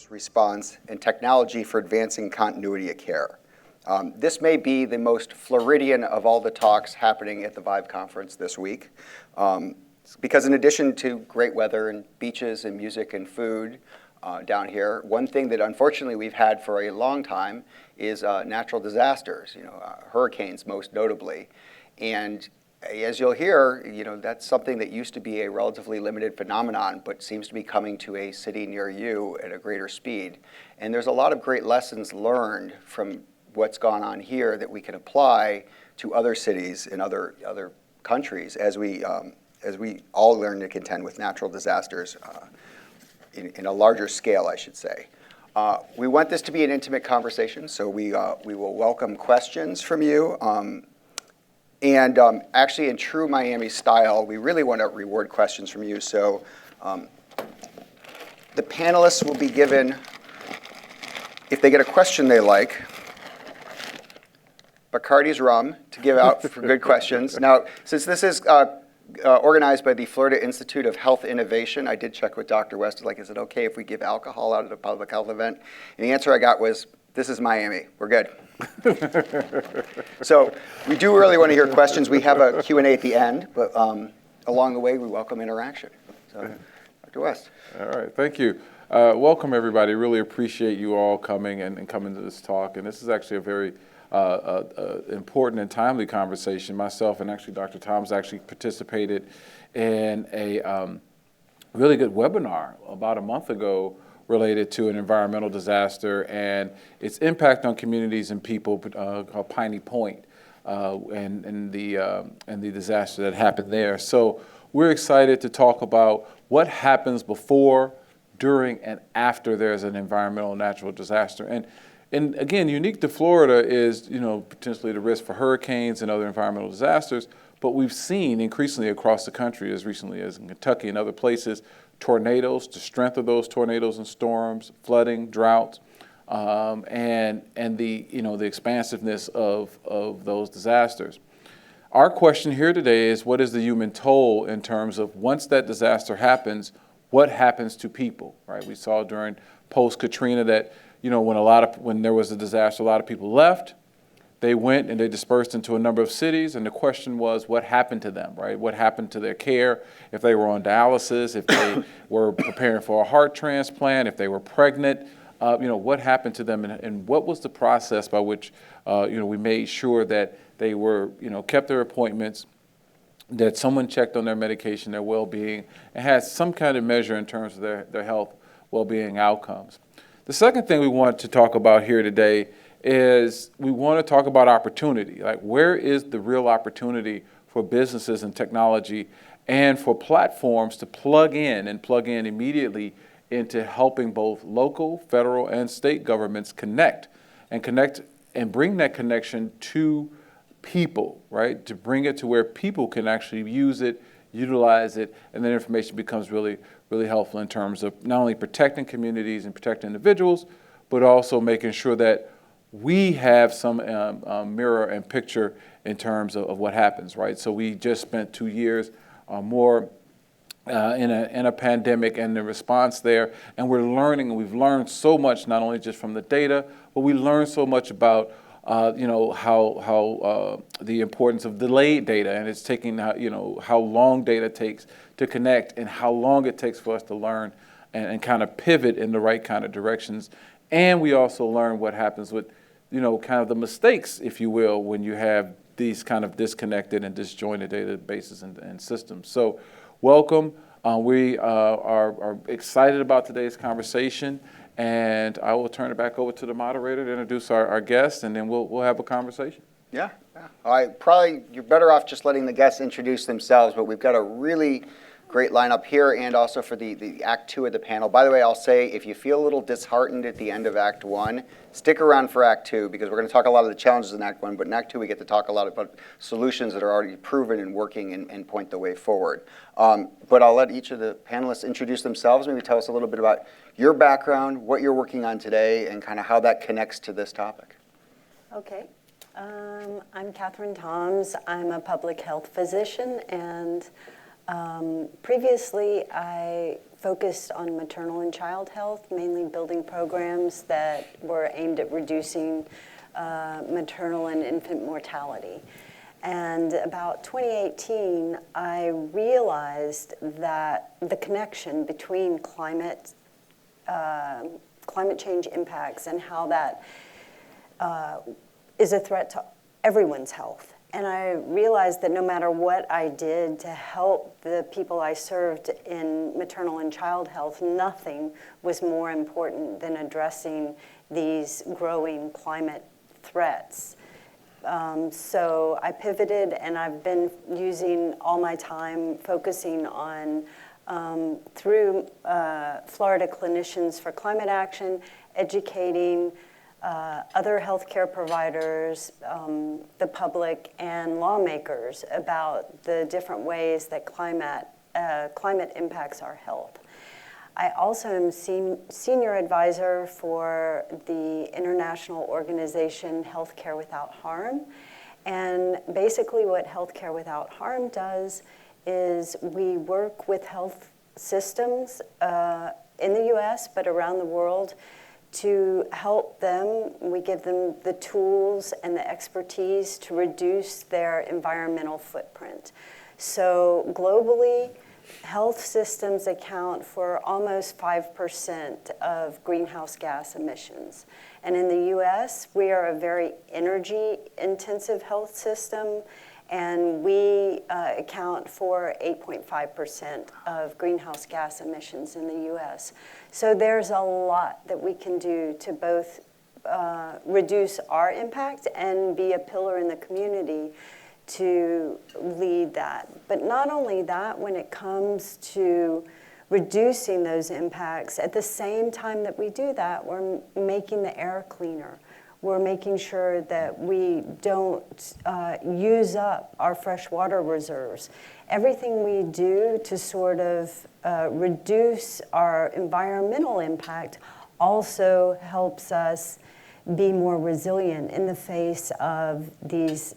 crisis response, and technology for advancing continuity of care. This may be the most Floridian of all the talks happening at the ViVE conference this week. Because in addition to great weather and beaches and music and food down here, one thing that unfortunately we've had for a long time is natural disasters, hurricanes most notably. And as you'll hear, that's something that used to be a relatively limited phenomenon, but seems to be coming to a city near you at a greater speed. And there's a lot of great lessons learned from what's gone on here that we can apply to other cities in other countries as we all learn to contend with natural disasters in a larger scale, I should say. We want this to be an intimate conversation, so we will welcome questions from you. And actually, in true Miami style, we really want to reward questions from you. So the panelists will be given, if they get a question they like, Bacardi's rum to give out for good questions. Now, since this is organized by the Florida Institute of Health Innovation, I did check with Dr. West, is it okay if we give alcohol out at a public health event? And the answer I got was, this is Miami, we're good. So we do really want to hear questions. We have a Q&A at the end, but along the way, we welcome interaction. So, Dr. West. All right, thank you. Welcome, everybody. Really appreciate you all coming and coming to this talk. And this is actually a very important and timely conversation. Myself and actually Dr. Tom's actually participated in a really good webinar about a month ago related to an environmental disaster and its impact on communities and people called Piney Point and the disaster that happened there. So we're excited to talk about what happens before, during, and after there's an environmental natural disaster. And again, unique to Florida is, potentially the risk for hurricanes and other environmental disasters, but we've seen increasingly across the country, as recently as in Kentucky and other places, tornadoes, the strength of those tornadoes and storms, flooding, droughts, and the expansiveness of those disasters. Our question here today is, what is the human toll in terms of once that disaster happens, what happens to people, right? We saw during post-Katrina that, when there was a disaster, a lot of people left. They went and they dispersed into a number of cities, and the question was, what happened to them, right? What happened to their care, if they were on dialysis, if they were preparing for a heart transplant, if they were pregnant, what happened to them, and what was the process by which, we made sure that they were, kept their appointments, that someone checked on their medication, their well-being, and had some kind of measure in terms of their health, well-being outcomes. The second thing we want to talk about here today is we want to talk about opportunity. Like, where is the real opportunity for businesses and technology and for platforms to plug in immediately into helping both local, federal, and state governments connect and bring that connection to people, right? To bring it to where people can actually use it, utilize it, and then information becomes really, really helpful in terms of not only protecting communities and protecting individuals, but also making sure that we have some mirror and picture in terms of what happens, right? So we just spent 2 years more in a pandemic and the response there, and we're learning, and we've learned so much, not only just from the data, but we learned so much about how the importance of delayed data, and it's taking how long data takes to connect and how long it takes for us to learn and kind of pivot in the right kind of directions. And we also learn what happens with kind of the mistakes, if you will, when you have these kind of disconnected and disjointed databases and systems. So welcome. We are excited about today's conversation, and I will turn it back over to the moderator to introduce our guests, and then we'll have a conversation. Yeah. You're better off just letting the guests introduce themselves, but we've got a really great lineup here and also for the Act 2 of the panel. By the way, I'll say, if you feel a little disheartened at the end of Act 1, stick around for Act 2, because we're going to talk a lot of the challenges in Act 1, but in Act 2 we get to talk a lot about solutions that are already proven and working and point the way forward. But I'll let each of the panelists introduce themselves, maybe tell us a little bit about your background, what you're working on today, and kind of how that connects to this topic. Okay. I'm Catherine Toms. I'm a public health physician, and Previously, I focused on maternal and child health, mainly building programs that were aimed at reducing maternal and infant mortality. And about 2018, I realized that the connection between climate change impacts and how that is a threat to everyone's health. And I realized that no matter what I did to help the people I served in maternal and child health, nothing was more important than addressing these growing climate threats. So I pivoted, and I've been using all my time focusing on, through Florida Clinicians for Climate Action, educating other healthcare providers, the public, and lawmakers about the different ways that climate impacts our health. I also am senior advisor for the international organization Healthcare Without Harm. And basically what Healthcare Without Harm does is we work with health systems in the US, but around the world, to help them. We give them the tools and the expertise to reduce their environmental footprint. So globally, health systems account for almost 5% of greenhouse gas emissions. And in the US, we are a very energy-intensive health system, and we account for 8.5% of greenhouse gas emissions in the US. So there's a lot that we can do to both reduce our impact and be a pillar in the community to lead that. But not only that, when it comes to reducing those impacts, at the same time that we do that, we're making the air cleaner. We're making sure that we don't use up our freshwater reserves. Everything we do to sort of reduce our environmental impact also helps us be more resilient in the face of these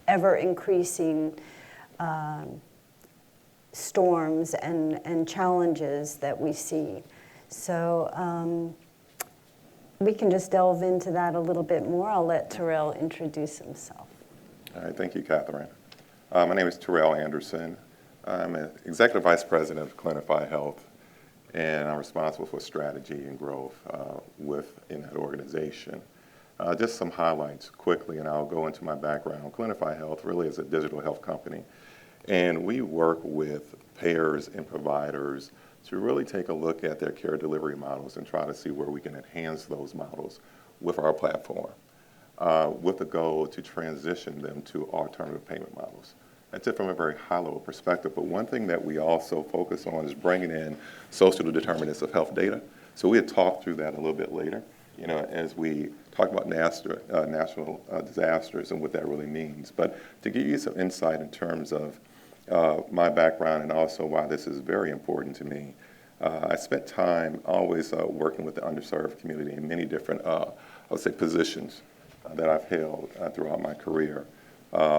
ever-increasing storms and challenges that we see. So we can just delve into that a little bit more. I'll let Terrell introduce himself. All right, thank you, Catherine. My name is Terrell Anderson. I'm an Executive Vice President of Clinify Health, and I'm responsible for strategy and growth within that organization. Just some highlights quickly, and I'll go into my background. Clinify Health really is a digital health company, and we work with payers and providers to really take a look at their care delivery models and try to see where we can enhance those models with our platform, with the goal to transition them to alternative payment models. That's it from a very high-level perspective, but one thing that we also focus on is bringing in social determinants of health data. So we'll talk through that a little bit later, as we talk about national disasters and what that really means. But to give you some insight in terms of my background and also why this is very important to me, I spent time always working with the underserved community in many different, I would say, positions that I've held throughout my career.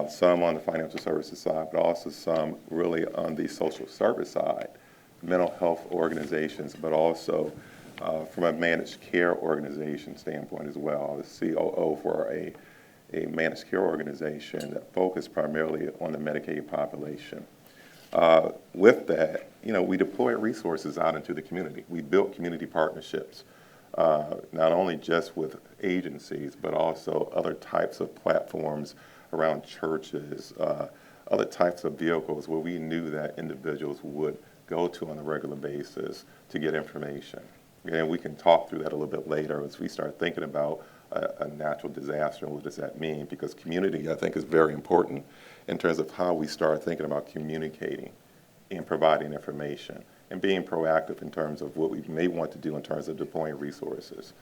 Some on the financial services side, but also some really on the social service side, mental health organizations, but also from a managed care organization standpoint as well. I was COO for a managed care organization that focused primarily on the Medicaid population. With that, we deployed resources out into the community. We built community partnerships, not only just with agencies, but also other types of platforms around churches, other types of vehicles where we knew that individuals would go to on a regular basis to get information. And we can talk through that a little bit later as we start thinking about a natural disaster and what does that mean, because community, I think, is very important in terms of how we start thinking about communicating and providing information and being proactive in terms of what we may want to do in terms of deploying resources.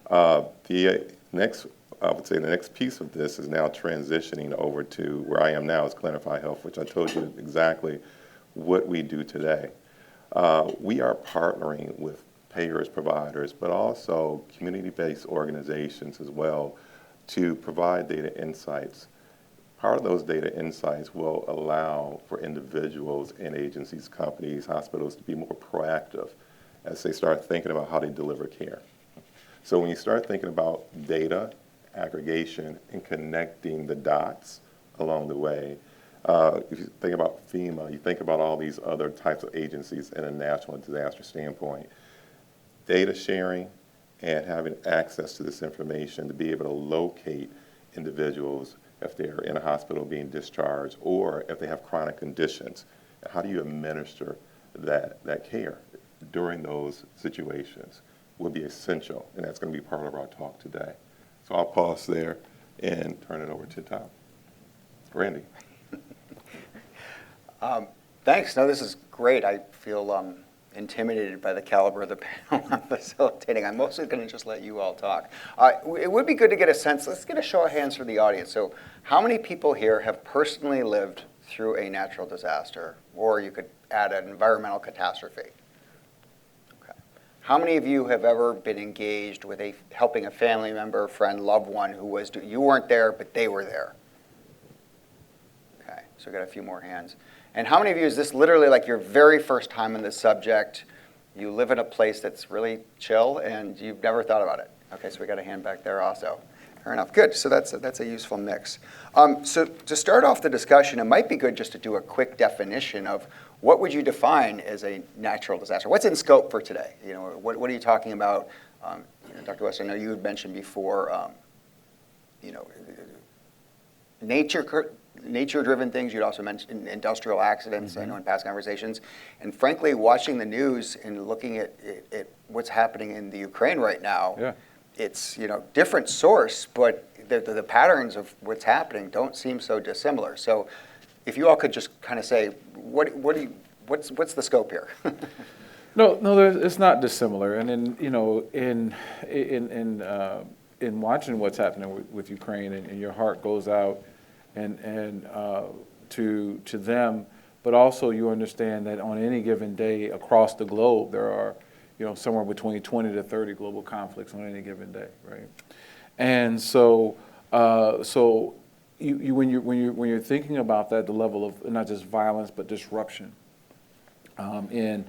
The next piece of this is now transitioning over to where I am now as Clinify Health, which I told you exactly what we do today. We are partnering with payers, providers, but also community-based organizations as well to provide data insights, Part of those data insights will allow for individuals and agencies, companies, hospitals to be more proactive as they start thinking about how they deliver care. So when you start thinking about data, aggregation, and connecting the dots along the way, if you think about FEMA, you think about all these other types of agencies in a national disaster standpoint, data sharing and having access to this information to be able to locate individuals if they're in a hospital being discharged or if they have chronic conditions. How do you administer that care during those situations will be essential, and that's going to be part of our talk today. So I'll pause there and turn it over to Tom. Randy. Thanks. No, this is great. I feel intimidated by the caliber of the panel I'm facilitating. I'm mostly going to just let you all talk. It would be good to get a sense. Let's get a show of hands for the audience. So how many people here have personally lived through a natural disaster? Or you could add an environmental catastrophe. Okay. How many of you have ever been engaged with helping a family member, friend, loved one who was, you weren't there, but they were there? Okay, so we got a few more hands. And how many of you, is this literally like your very first time in this subject? You live in a place that's really chill and you've never thought about it. Okay, so we got a hand back there also. Fair enough, good, so that's a useful mix. So to start off the discussion, it might be good just to do a quick definition of what would you define as a natural disaster? What's in scope for today? You know, what are you talking about? Dr. West, I know you had mentioned before, nature-driven things. You'd also mentioned industrial accidents, I know in past conversations. And frankly, watching the news and looking at what's happening in the Ukraine right now, it's different source, but the patterns of what's happening don't seem so dissimilar. So if you all could just kind of say, what's the scope here? No, it's not dissimilar. And in watching what's happening with Ukraine, and your heart goes out and to them, but also you understand that on any given day across the globe there are somewhere between 20 to 30 global conflicts on any given day, right? And so when you're thinking about that, the level of not just violence but disruption in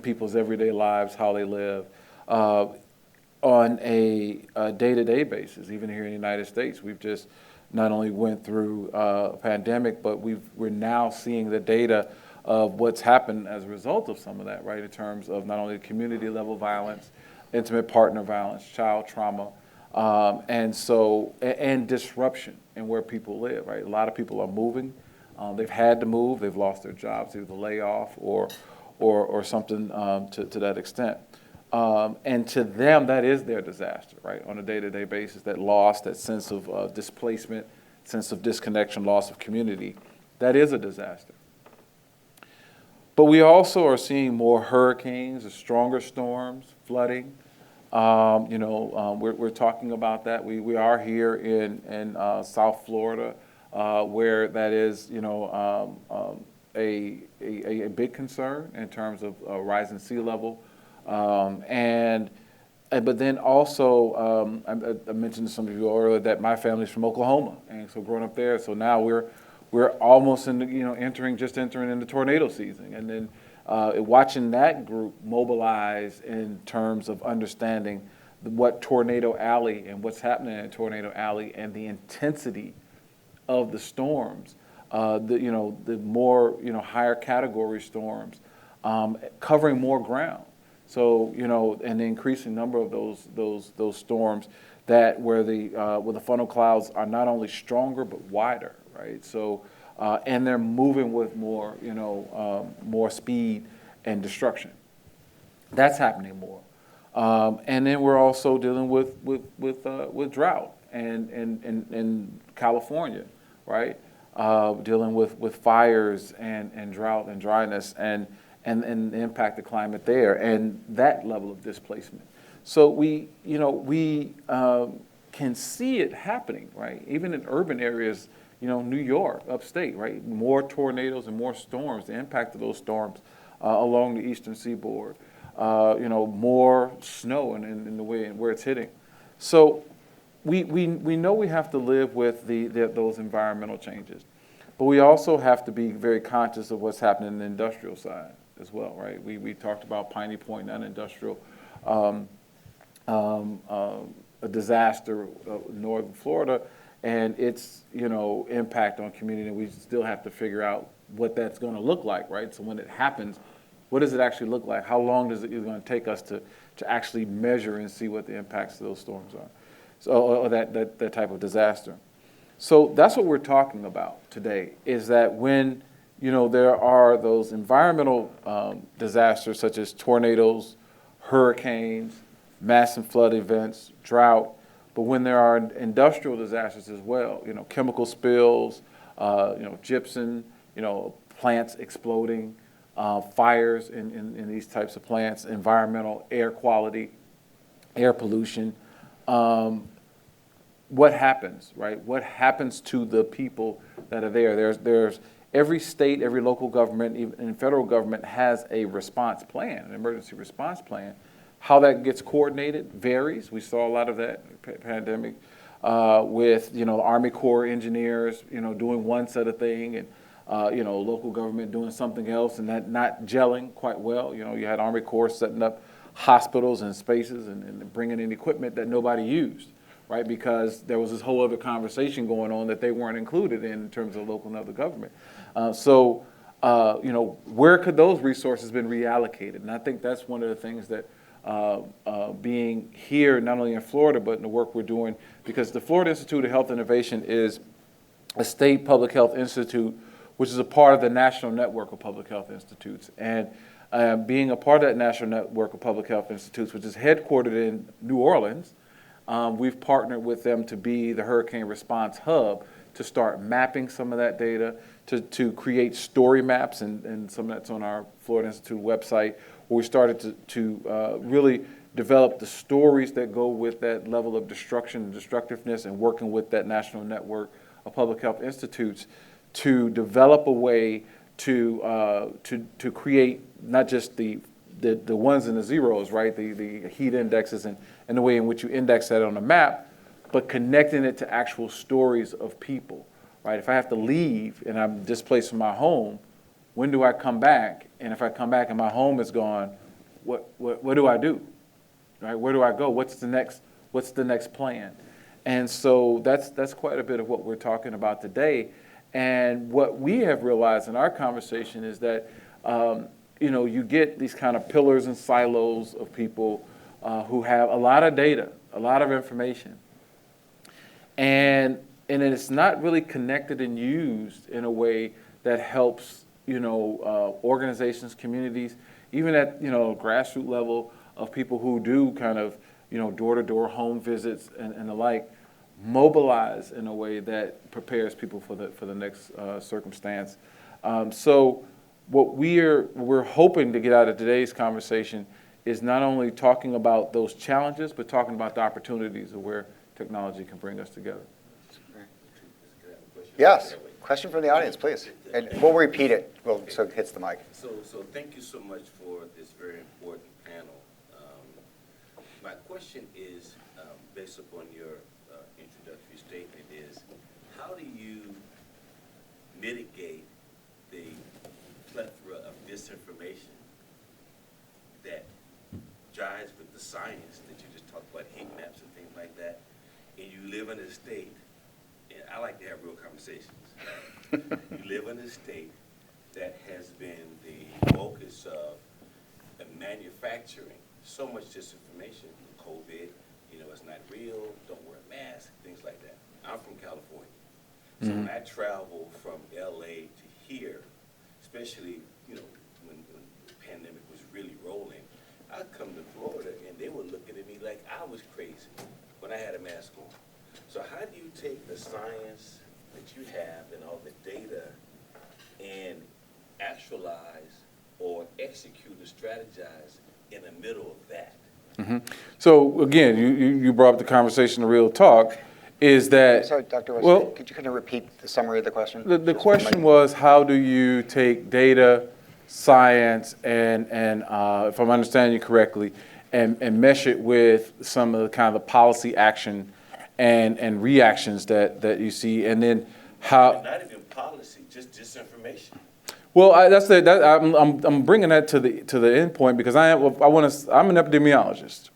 people's everyday lives, how they live on a day-to-day basis, even here in the United States, we've just not only went through a pandemic, but we're now seeing the data of what's happened as a result of some of that, right, in terms of not only community level violence, intimate partner violence, child trauma, and disruption in where people live, right? A lot of people are moving. They've had to move. They've lost their jobs, either layoff or something to that extent. And to them, that is their disaster, right? On a day-to-day basis, that loss, that sense of displacement, sense of disconnection, loss of community, that is a disaster. But we also are seeing more hurricanes, stronger storms, flooding. We're talking about that. We are here in South Florida, where that is, a big concern in terms of rising sea level. But then also, I mentioned to some of you earlier that my family's from Oklahoma, and so growing up there, so now we're almost entering into tornado season, and then watching that group mobilize in terms of understanding what Tornado Alley and what's happening in Tornado Alley and the intensity of the storms, the more higher category storms, covering more ground. So an increasing number of those storms where the funnel clouds are not only stronger but wider, right? So and they're moving with more more speed and destruction. That's happening more, and then we're also dealing with drought and in California, right? Dealing with fires and drought and dryness and the impact of climate there and that level of displacement. So we can see it happening, right? Even in urban areas, New York, upstate, right? More tornadoes and more storms, the impact of those storms along the eastern seaboard, more snow in the way where it's hitting. So we know we have to live with those environmental changes, but we also have to be very conscious of what's happening in the industrial side as well, right? We talked about Piney Point, that industrial a disaster in northern Florida, and its impact on community. And we still have to figure out what that's going to look like, right? So when it happens, what does it actually look like? How long is it going to take us to actually measure and see what the impacts of those storms are? So, or that type of disaster. So that's what we're talking about today, is that when there are those environmental disasters such as tornadoes, hurricanes, massive flood events, drought, but when there are industrial disasters as well, chemical spills, gypsum, plants exploding, fires in these types of plants, environmental air quality, air pollution, what happens, right? What happens to the people that are there? There's every state, every local government, even federal government has a response plan, an emergency response plan. How that gets coordinated varies. We saw a lot of that pandemic with the Army Corps engineers, doing one set of thing, and local government doing something else, and that not gelling quite well. You had Army Corps setting up hospitals and spaces and bringing in equipment that nobody used, right? Because there was this whole other conversation going on that they weren't included in terms of local and other government. Where could those resources been reallocated? And I think that's one of the things that being here, not only in Florida, but in the work we're doing, because the Florida Institute of Health Innovation is a state public health institute, which is a part of the National Network of Public Health Institutes. And being a part of that National Network of Public Health Institutes, which is headquartered in New Orleans, we've partnered with them to be the hurricane response hub to start mapping some of that data, to create story maps, and some of that's on our Florida Institute website, where we started to really develop the stories that go with that level of destruction and destructiveness, and working with that National Network of Public Health Institutes to develop a way to create not just the ones and the zeros, right? The heat indexes and the way in which you index that on a map, but connecting it to actual stories of people, right? If I have to leave and I'm displaced from my home, when do I come back? And if I come back and my home is gone, what do I do? Right? Where do I go? What's the next plan? And so that's quite a bit of what we're talking about today. And what we have realized in our conversation is that you get these kind of pillars and silos of people who have a lot of data, a lot of information, and it's not really connected and used in a way that helps organizations, communities, even at grassroots level of people who do kind of door-to-door home visits and the like, mobilize in a way that prepares people for the next circumstance. So what we're hoping to get out of today's conversation is not only talking about those challenges, but talking about the opportunities of where technology can bring us together. Yes, question from the audience, please. And we'll repeat it so it hits the mic. So thank you so much for this very important panel. My question is, based upon your introductory statement, is how do you mitigate the plethora of disinformation that jives with the science that you just talked about, heat maps and things like that, and you live in a state, and I like to have real conversations, right? You live in a state that has been the focus of manufacturing so much disinformation. COVID, it's not real, don't wear a mask, things like that. I'm from California. So when I travel from LA to here, especially, when the pandemic was really rolling, I'd come to Florida and they were looking at me like I was crazy when I had a mask on. So how do you take the science that you have and all the data and actualize or execute or strategize in the middle of that? Mm-hmm. So again, you brought up the conversation of real talk, is that... Sorry, Dr. Wesley, could you kind of repeat the summary of the question? The question was, how do you take data, science, and if I'm understanding you correctly, and mesh it with some of the kind of the policy action and reactions that you see, and then how. Not even policy, just disinformation. Well, I'm bringing that to the end point because I'm an epidemiologist,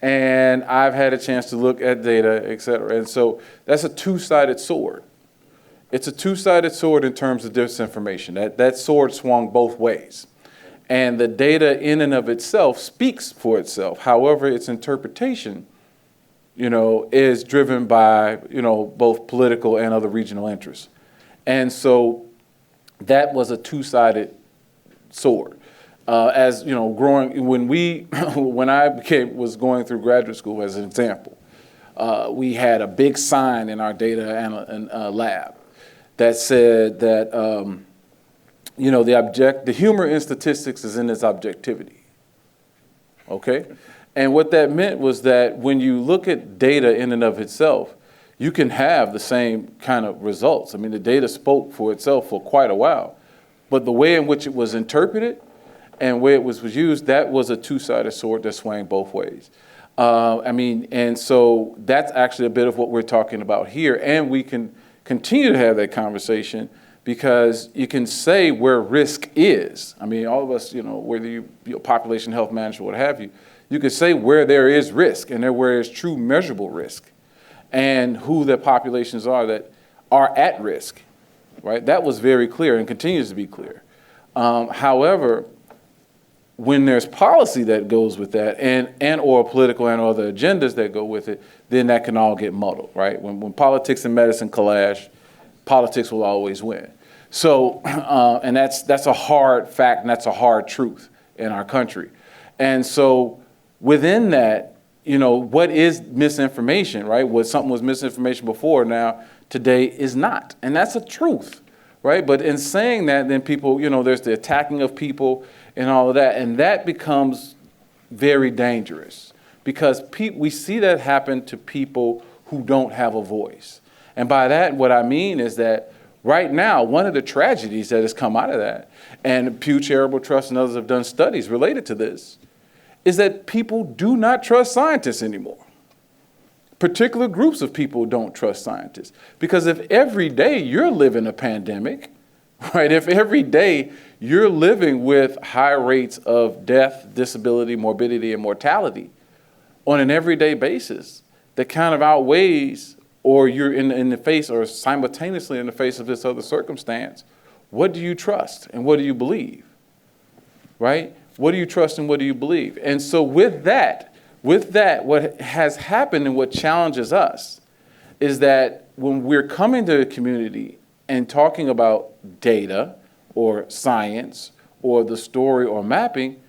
and I've had a chance to look at data, et cetera, and so that's a two-sided sword. It's a two-sided sword in terms of disinformation. That sword swung both ways. And the data in and of itself speaks for itself. However, its interpretation, is driven by, both political and other regional interests. And so that was a two-sided sword. As growing, when I was going through graduate school, as an example, we had a big sign in our data lab that said that the humor in statistics is in its objectivity. Okay, and what that meant was that when you look at data in and of itself, you can have the same kind of results. I mean, the data spoke for itself for quite a while, but the way in which it was interpreted and where it was used, that was a two-sided sword that swung both ways. And so that's actually a bit of what we're talking about here, and we can continue to have that conversation because you can say where risk is. I mean, all of us, whether you're population health manager, what have you, you could say where there is risk and where there's true measurable risk and who the populations are that are at risk, right? That was very clear and continues to be clear. However, when there's policy that goes with that and or political and other agendas that go with it, then that can all get muddled, right? When politics and medicine clash, politics will always win. So, and that's a hard fact and that's a hard truth in our country. And so within that, what is misinformation, right? What something was misinformation before, now today is not. And that's a truth, right? But in saying that, then people, there's the attacking of people and all of that, and that becomes very dangerous because we see that happen to people who don't have a voice. And by that, what I mean is that right now, one of the tragedies that has come out of that, and Pew Charitable Trust and others have done studies related to this, is that people do not trust scientists anymore. Particular groups of people don't trust scientists. Because if every day you're living a pandemic, right, if every day you're living with high rates of death, disability, morbidity, and mortality on an everyday basis, that kind of outweighs, or you're in the face or simultaneously in the face of this other circumstance, what do you trust and what do you believe, right? What do you trust and what do you believe? And so with that, what has happened and what challenges us is that when we're coming to the community and talking about data or science or the story or mapping,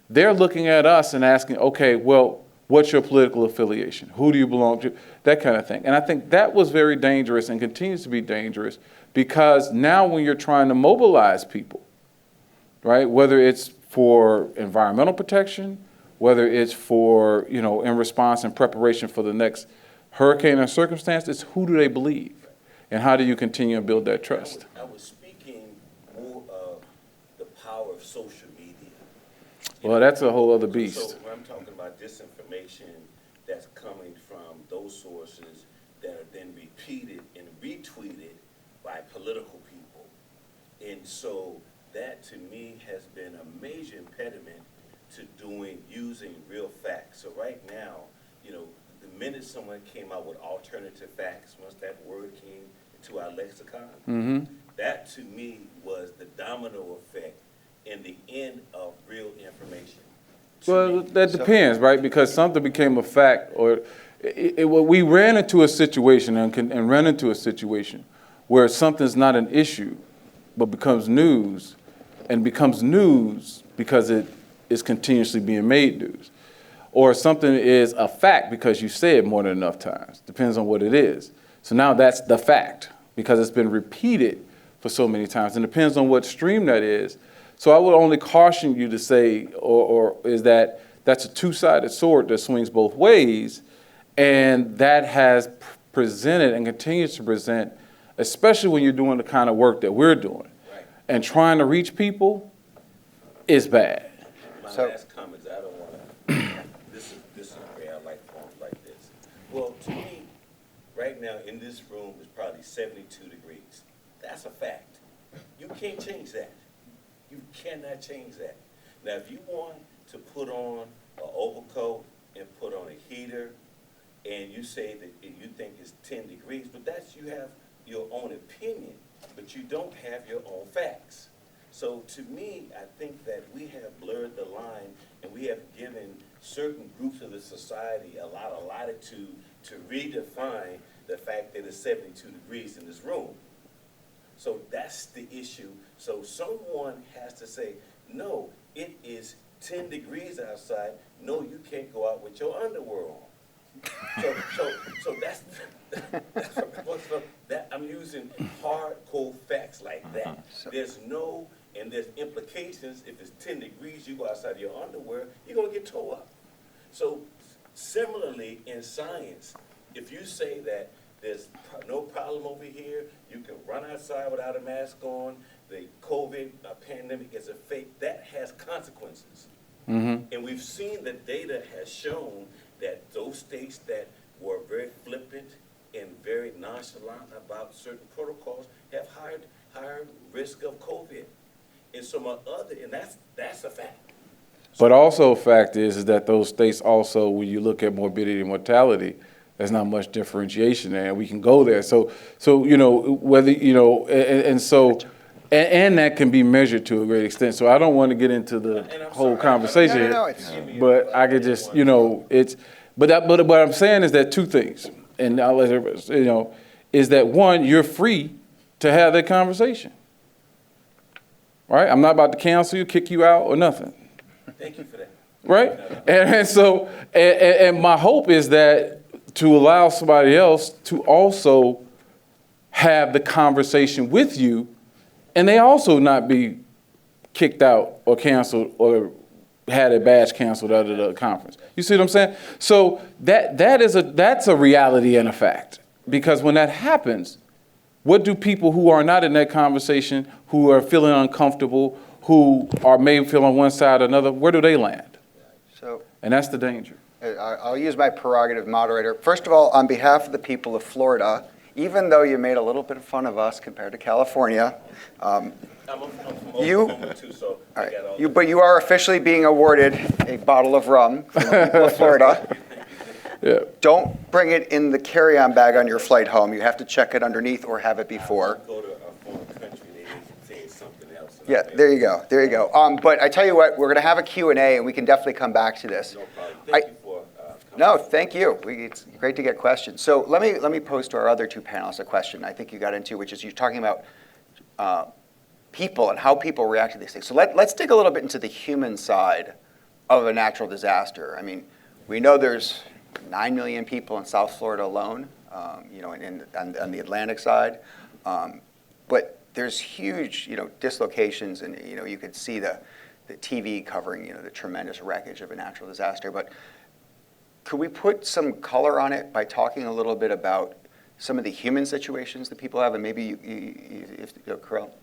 they're looking at us and asking, okay, well, what's your political affiliation? Who do you belong to? That kind of thing. And I think that was very dangerous and continues to be dangerous because now when you're trying to mobilize people, right, whether it's for environmental protection, whether it's for, in response and preparation for the next hurricane or circumstance, it's who do they believe? And how do you continue to build that trust? I was speaking more of the power of social media. Well, that's a whole other beast. So when I'm talking about disinformation that's coming from those sources that are then repeated and retweeted by political people. And so that to me has been a major impediment to using real facts. So right now, the minute someone came out with alternative facts, once that word came into our lexicon, that to me was the domino effect in the end of real information. Well, that depends, right? Because something became a fact, or we ran into a situation and ran into a situation where something's not an issue, but becomes news, and becomes news because it is continuously being made news. Or something is a fact because you say it more than enough times. Depends on what it is. So now that's the fact because it's been repeated for so many times. And it depends on what stream that is. So I would only caution you to say, or is that that's a two-sided sword that swings both ways, and that has presented and continues to present, especially when you're doing the kind of work that we're doing, Right. and trying to reach people is bad. My last comments, I don't want to, this is where I like forms like this. Well, to me, right now in this room is probably 72 degrees. That's a fact. You can't change that. You cannot change that. Now, if you want to put on an overcoat and put on a heater, and you say that you think it's 10 degrees, but you have your own opinion, but you don't have your own facts. So to me, I think that we have blurred the line, and we have given certain groups of the society a lot of latitude to redefine the fact that it's 72 degrees in this room. So that's the issue. So someone has to say, no, it is 10 degrees outside. No, you can't go out with your underwear on. So that's that I'm using hard, cold facts like that. There's implications. If it's 10 degrees, you go outside of your underwear, you're gonna get tore up. So similarly in science, if you say that there's no problem over here, you can run outside without a mask on, the COVID pandemic is a fake, that has consequences. Mm-hmm. And we've seen the data has shown that those states that were very flippant and very nonchalant about certain protocols have higher risk of COVID. And and that's a fact. But also a fact is that those states also, when you look at morbidity and mortality, there's not much differentiation there, and we can go there. So whether and that can be measured to a great extent. So I don't want to get into the whole conversation here, but I could just but what I'm saying is that two things, and I'll let everybody, is that one, you're free to have that conversation, right? I'm not about to cancel you, kick you out, or nothing. Thank you for that. Right? And so my hope is that to allow somebody else to also have the conversation with you, and they also not be kicked out or canceled or had a badge canceled out of the conference. You see what I'm saying? So that's a reality and a fact. Because when that happens, what do people who are not in that conversation, who are feeling uncomfortable, who are maybe feeling on one side or another, where do they land? And that's the danger. I'll use my prerogative, moderator. First of all, on behalf of the people of Florida, even though you made a little bit of fun of us compared to California, I'm from Oklahoma too, so I got all but you are officially being awarded a bottle of rum from the people of Florida. Yeah. Don't bring it in the carry-on bag on your flight home. You have to check it underneath or have it before. Go to a foreign country, they say something else. Yeah, there you go. But I tell you what, we're going to have a Q&A, and we can definitely come back to this. No problem. Thank you for coming. No, thank you. It's great to get questions. So let me pose to our other two panelists a question I think you got into, which is you're talking about people and how people react to these things. So let's dig a little bit into the human side of a natural disaster. I mean, we know there's 9 million people in South Florida alone, on the Atlantic side. But there's huge, dislocations, and, you could see the TV covering, the tremendous wreckage of a natural disaster. But could we put some color on it by talking a little bit about some of the human situations that people have? And maybe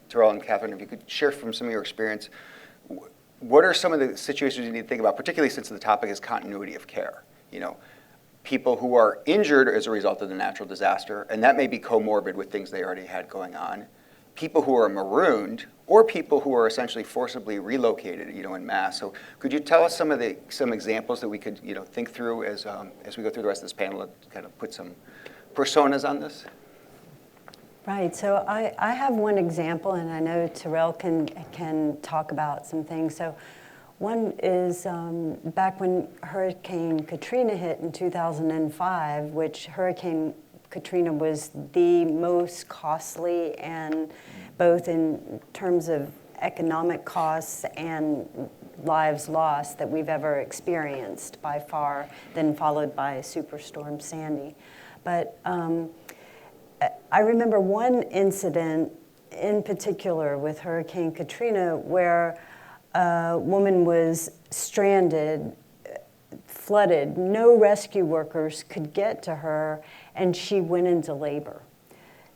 Terrell and Catherine, if you could share from some of your experience, what are some of the situations you need to think about, particularly since the topic is continuity of care? People who are injured as a result of the natural disaster, and that may be comorbid with things they already had going on. People who are marooned, or people who are essentially forcibly relocated, in mass. So could you tell us some examples that we could, think through as we go through the rest of this panel and kind of put some personas on this? Right, so I have one example, and I know Terrell can talk about some things. So one is back when Hurricane Katrina hit in 2005, which Hurricane Katrina was the most costly, and both in terms of economic costs and lives lost that we've ever experienced by far, then followed by Superstorm Sandy. But I remember one incident in particular with Hurricane Katrina where a woman was stranded, flooded, no rescue workers could get to her, and she went into labor.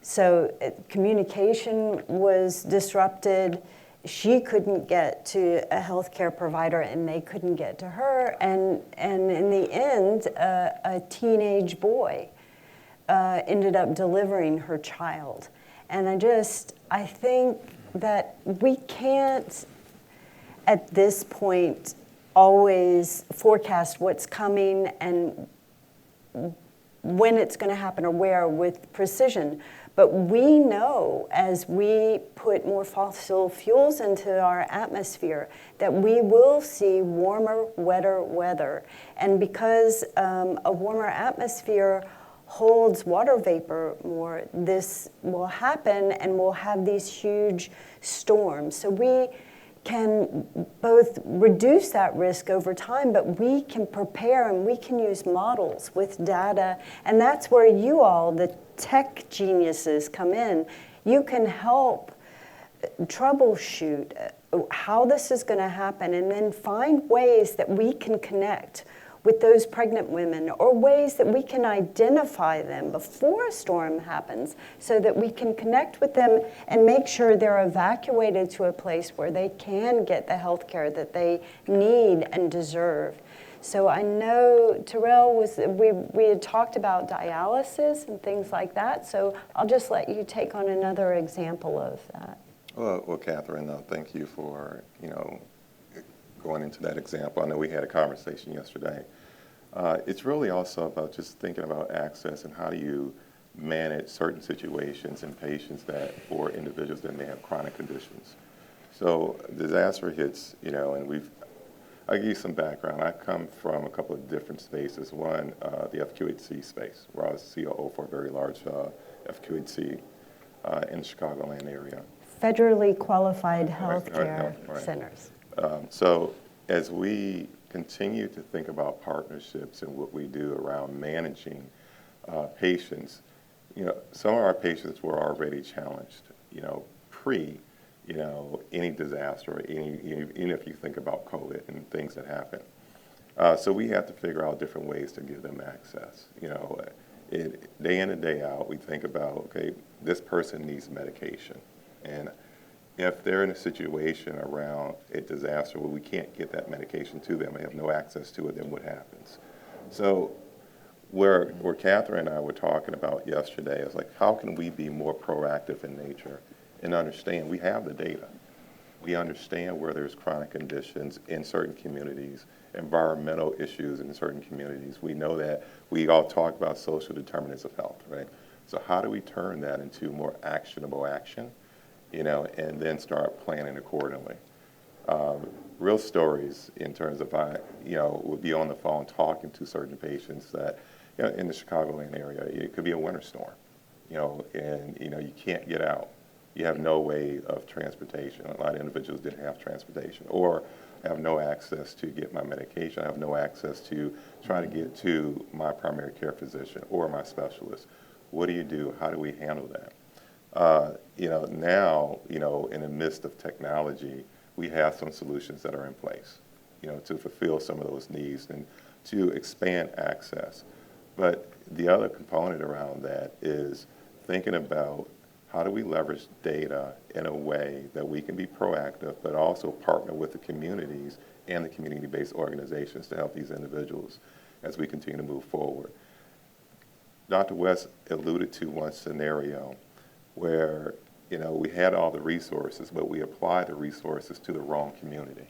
So communication was disrupted. She couldn't get to a healthcare provider, and they couldn't get to her. And in the end, a teenage boy ended up delivering her child. And I think that we can't, at this point, always forecast what's coming and when it's going to happen or where with precision. But we know as we put more fossil fuels into our atmosphere that we will see warmer, wetter weather. And because a warmer atmosphere holds water vapor more, this will happen and we'll have these huge storms. So we can both reduce that risk over time, but we can prepare and we can use models with data. And that's where you all, the tech geniuses, come in. You can help troubleshoot how this is going to happen and then find ways that we can connect with those pregnant women, or ways that we can identify them before a storm happens so that we can connect with them and make sure they're evacuated to a place where they can get the health care that they need and deserve. So I know Terrell we had talked about dialysis and things like that, so I'll just let you take on another example of that. Well, Catherine, thank you for, going into that example. I know we had a conversation yesterday. It's really also about just thinking about access and how do you manage certain situations and patients or individuals that may have chronic conditions. So disaster hits, and I'll give you some background. I come from a couple of different spaces. One, the FQHC space, where I was COO for a very large FQHC in the Chicagoland area. Federally qualified healthcare right. centers. So as we continue to think about partnerships and what we do around managing patients, some of our patients were already challenged, pre, any disaster, or even if you think about COVID and things that happen. So we have to figure out different ways to give them access. Day in and day out, we think about, okay, this person needs medication. And if they're in a situation around a disaster where we can't get that medication to them, they have no access to it, then what happens? So where Catherine and I were talking about yesterday is like, how can we be more proactive in nature and understand we have the data. We understand where there's chronic conditions in certain communities, environmental issues in certain communities. We know that we all talk about social determinants of health, right? So how do we turn that into more actionable action? And then start planning accordingly. Real stories in terms of would be on the phone talking to certain patients that, in the Chicagoland area, it could be a winter storm, and you can't get out. You have no way of transportation. A lot of individuals didn't have transportation, or have no access to get my medication. I have no access to try to get to my primary care physician or my specialist. What do you do? How do we handle that? Now, in the midst of technology, we have some solutions that are in place, to fulfill some of those needs and to expand access. But the other component around that is thinking about how do we leverage data in a way that we can be proactive, but also partner with the communities and the community-based organizations to help these individuals as we continue to move forward. Dr. West alluded to one scenario where we had all the resources, but we applied the resources to the wrong community.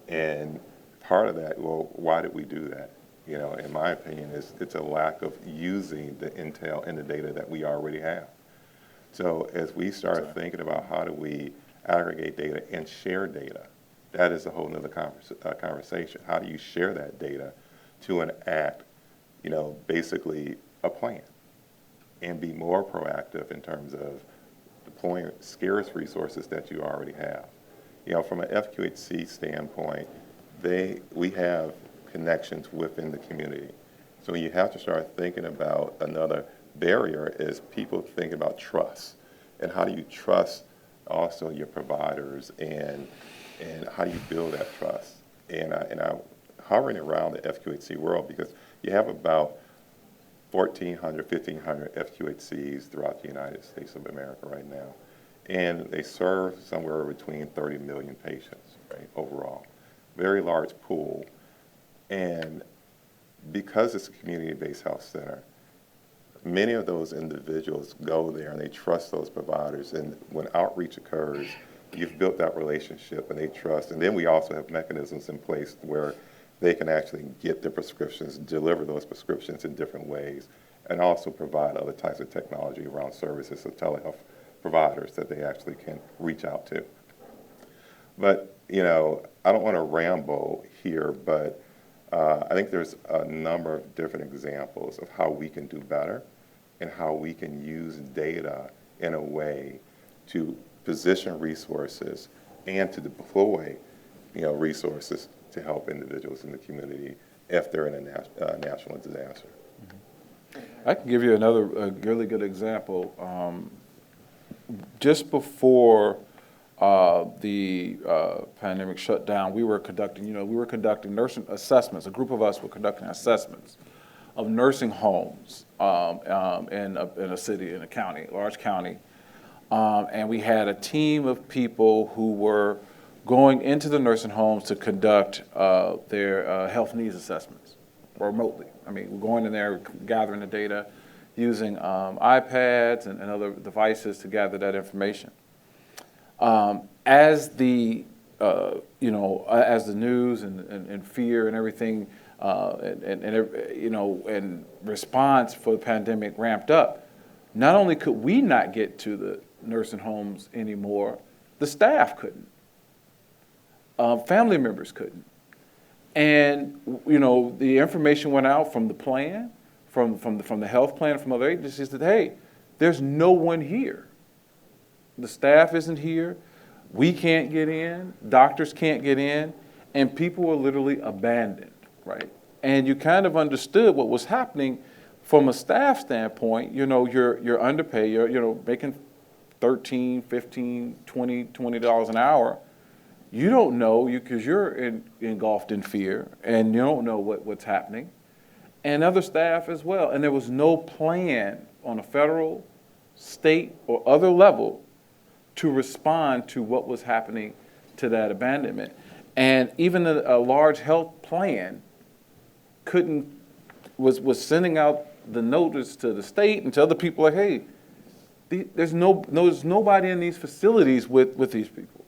And part of that, well, why did we do that? In my opinion, it's a lack of using the intel and the data that we already have. So as we start thinking about how do we aggregate data and share data, that is a whole nother conversation. How do you share that data to enact, basically a plan and be more proactive in terms of deploying scarce resources that you already have? From an FQHC standpoint, we have connections within the community. So you have to start thinking about another barrier is people think about trust. And how do you trust also your providers, and how do you build that trust? And I'm hovering around the FQHC world because you have about 1,400, 1,500 FQHCs throughout the United States of America right now. And they serve somewhere between 30 million patients, right, overall. Very large pool. And because it's a community-based health center, many of those individuals go there and they trust those providers. And when outreach occurs, you've built that relationship and they trust. And then we also have mechanisms in place where they can actually get the prescriptions, deliver those prescriptions in different ways, and also provide other types of technology around services of telehealth providers that they actually can reach out to. But, you know, I don't want to ramble here, but I think there's a number of different examples of how we can do better and how we can use data in a way to position resources and to deploy, you know, resources to help individuals in the community if they're in a national disaster. I can give you another really good example. Just before the pandemic shut down, we were conducting nursing assessments. A group of us were conducting assessments of nursing homes in a city, in a county, large county. And we had a team of people who were going into the nursing homes to conduct their health needs assessments remotely. I mean, we're going in there, gathering the data, using iPads and other devices to gather that information. As the news and fear and everything and response for the pandemic ramped up, not only could we not get to the nursing homes anymore, the staff couldn't. Family members couldn't. And, you know, the information went out from the plan, from the health plan, from other agencies that, hey, there's no one here. The staff isn't here. We can't get in. Doctors can't get in. And people were literally abandoned, right? And you kind of understood what was happening from a staff standpoint. You know, you're underpaid. You're making $13, $15, $20 an hour. You don't know, because you're engulfed in fear, and you don't know what's happening. And other staff as well. And there was no plan on a federal, state, or other level to respond to what was happening to that abandonment. And even a large health plan was sending out the notice to the state and to other people like, hey, there's nobody in these facilities with these people.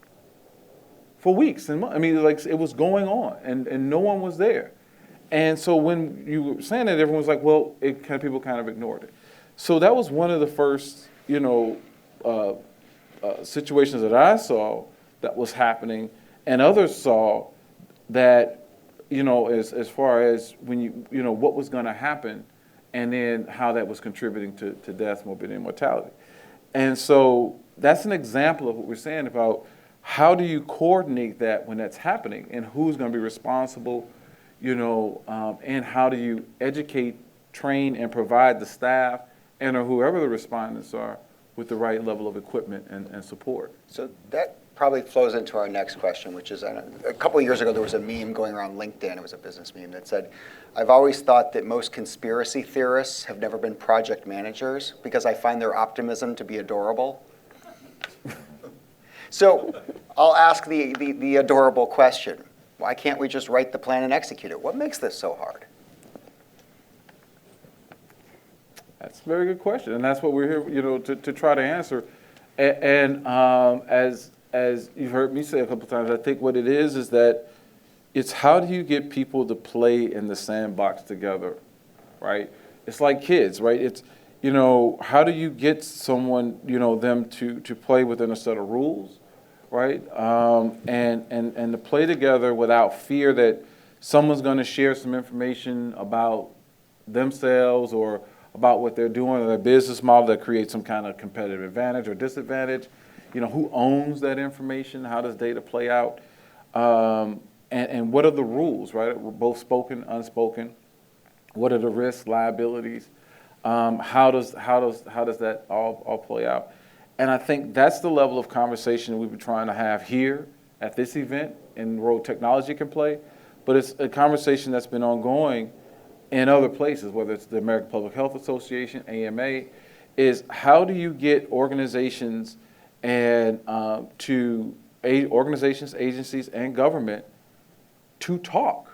For weeks and months. I mean, like, it was going on, and no one was there. And so when you were saying that, everyone was like, well, people kind of ignored it. So that was one of the first, situations that I saw that was happening, and others saw that, as far as when what was going to happen, and then how that was contributing to death, morbidity, and mortality. And so that's an example of what we're saying about how do you coordinate that when that's happening, and who's going to be responsible, and how do you educate, train, and provide the staff and or whoever the respondents are with the right level of equipment and support. So that probably flows into our next question, which is, a couple of years ago, there was a meme going around LinkedIn. It was a business meme that said, I've always thought that most conspiracy theorists have never been project managers because I find their optimism to be adorable. So I'll ask the adorable question. Why can't we just write the plan and execute it? What makes this so hard? That's a very good question, and that's what we're here, to try to answer. And as you've heard me say a couple times, I think what it is that it's how do you get people to play in the sandbox together, right? It's like kids, right? It's, how do you get someone, them to play within a set of rules, right? And to play together without fear that someone's going to share some information about themselves or about what they're doing or their business model that creates some kind of competitive advantage or disadvantage. Who owns that information? How does data play out? And what are the rules, right? Both spoken, unspoken. What are the risks, liabilities? How does that all play out? And I think that's the level of conversation we've been trying to have here at this event and the role technology can play. But it's a conversation that's been ongoing in other places, whether it's the American Public Health Association, AMA, is how do you get organizations and organizations, agencies, and government to talk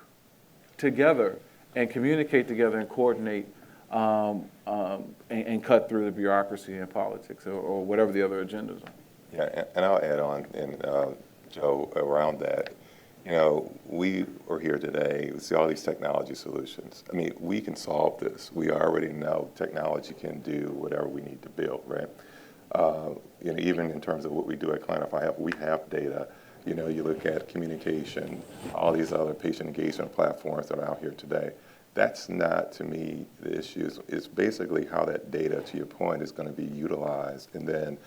together and communicate together and coordinate and cut through the bureaucracy and politics or whatever the other agendas are. Yeah, and I'll add on, and Joe, around that. You know, we are here today, we see all these technology solutions. I mean, we can solve this. We already know technology can do whatever we need to build, right? You know, even in terms of what we do at Clinify, we have data. You know, you look at communication, all these other patient engagement platforms that are out here today. That's not, to me, the issue. It's basically how that data, to your point, is going to be utilized, and then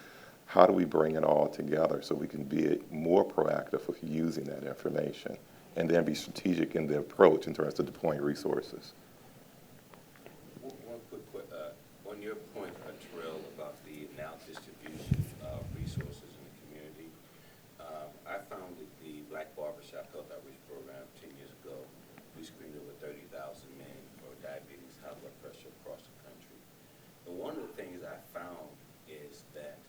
how do we bring it all together so we can be more proactive with using that information and then be strategic in the approach in terms of deploying resources? One quick, on your point, Terrell, about the now distribution of resources in the community, I founded the Black Barbershop Health Outreach Program 10 years ago. We screened over 30,000 men for diabetes, high blood pressure across the country. And one of the things I found is that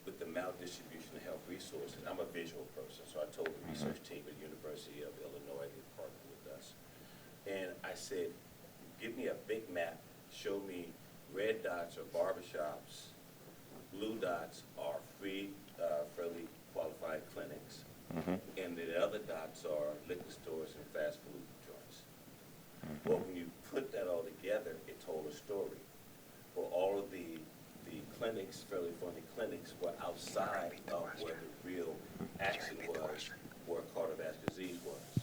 with the maldistribution of health resources, I'm a visual person, so I told the research team at the University of Illinois to partner with us. And I said, give me a big map, show me red dots are barbershops, blue dots are free, fairly qualified clinics, and the other dots are liquor stores and fast food joints. Well, when you put that all together, it told a story. For all of the clinics, fairly funded clinics, were outside of where the real action was, where cardiovascular disease was.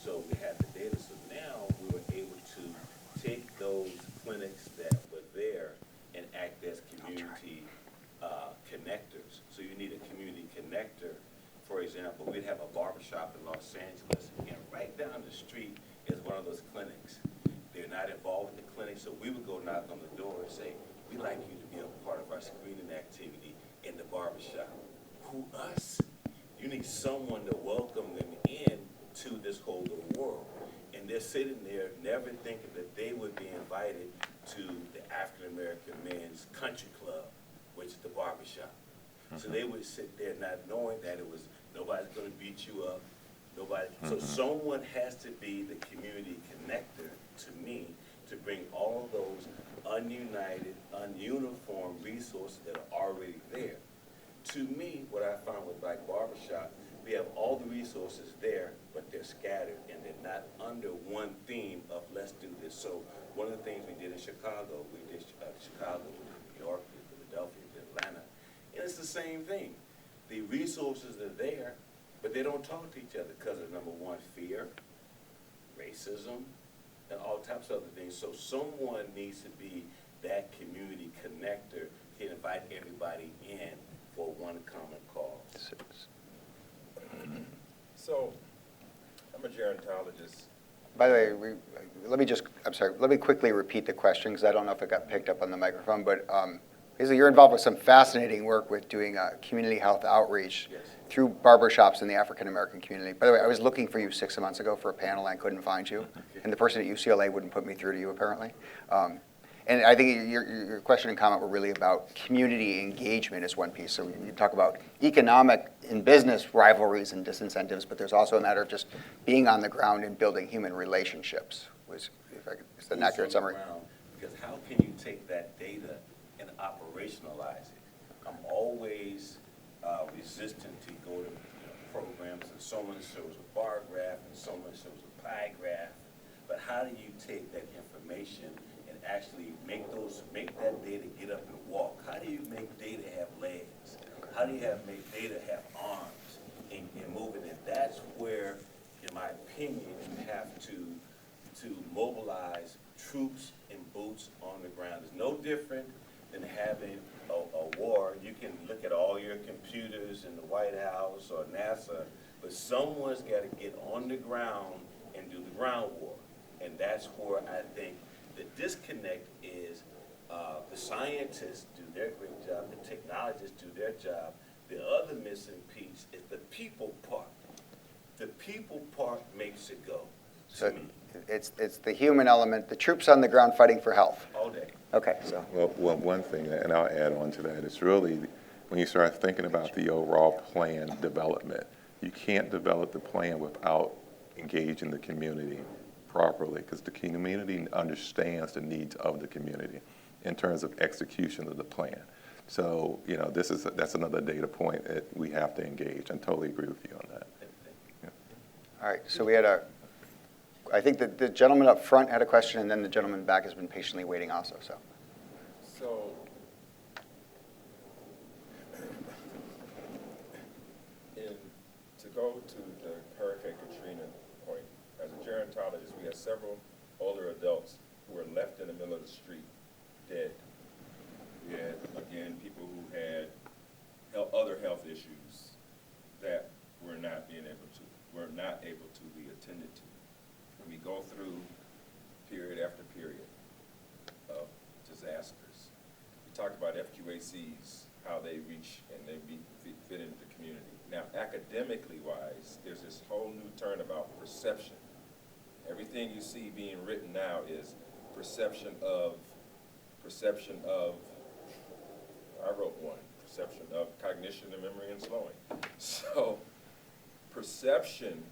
So we had the data. So now we were able to take those clinics that were there and act as community connectors. So you need a community connector. For example, we'd have a barbershop in Los Angeles, and right down the street is one of those clinics. They're not involved with the clinic, so we would go knock on the door and say, we'd like you to be a part of our screening activity in the barbershop. Who, us? You need someone to welcome them in to this whole little world. And they're sitting there never thinking that they would be invited to the African American men's country club, which is the barbershop. So they would sit there not knowing that it was, nobody's going to beat you up. Nobody. So someone has to be the community connector to me to bring all of those ununited, ununiform resources that are already there. To me, what I found with Black Barbershop, we have all the resources there, but they're scattered and they're not under one theme of let's do this. So one of the things we did in Chicago, we did Chicago, we did New York, we did Philadelphia, we did Atlanta, and it's the same thing. The resources are there, but they don't talk to each other because of, number one, fear, racism, and all types of other things. So someone needs to be that community connector to invite everybody in for one common cause. So, I'm a gerontologist. By the way, let me quickly repeat the question because I don't know if it got picked up on the microphone, but basically you're involved with some fascinating work with doing community health outreach through barbershops in the African American community. By the way, I was looking for you 6 months ago for a panel and I couldn't find you, and the person at UCLA wouldn't put me through to you apparently. And I think your question and comment were really about community engagement is one piece. So you talk about economic and business rivalries and disincentives, but there's also a matter of just being on the ground and building human relationships. Is that an accurate summary? Because how can you take that data and operationalize it? I'm always resistant to go to programs and someone shows a bar graph and someone shows a pie graph. But how do you take that information and actually make that data get up and walk? How do you make data have legs? How do you make data have arms and move it? And that's where, in my opinion, you have to mobilize troops and boots on the ground. It's no different than having a war. You can look at all your computers in the White House or NASA, but someone's got to get on the ground and do the ground war. And that's where I think the disconnect is. The scientists do their great job, the technologists do their job. The other missing piece is the people part. The people part makes it go. So it's the human element, the troops on the ground fighting for health. All day. Okay, so. Well, one thing, and I'll add on to that, it's really when you start thinking about the overall plan development, you can't develop the plan without engaging the community, properly, because the community understands the needs of the community in terms of execution of the plan. So, you know, that's another data point that we have to engage, and totally agree with you on that. Yeah. All right, so we had I think that the gentleman up front had a question, and then the gentleman back has been patiently waiting also, so. So, to go to the Hurricane Katrina point, as a gerontologist, we had several older adults who were left in the middle of the street, dead. We had, again, people who had other health issues that were not able to be attended to. And we go through period after period of disasters. We talked about FQACs, how they reach and they fit into the community. Now, academically wise, there's this whole new turn about perception. Everything you see being written now is perception of, I wrote one, perception of cognition and memory and slowing. So, perception,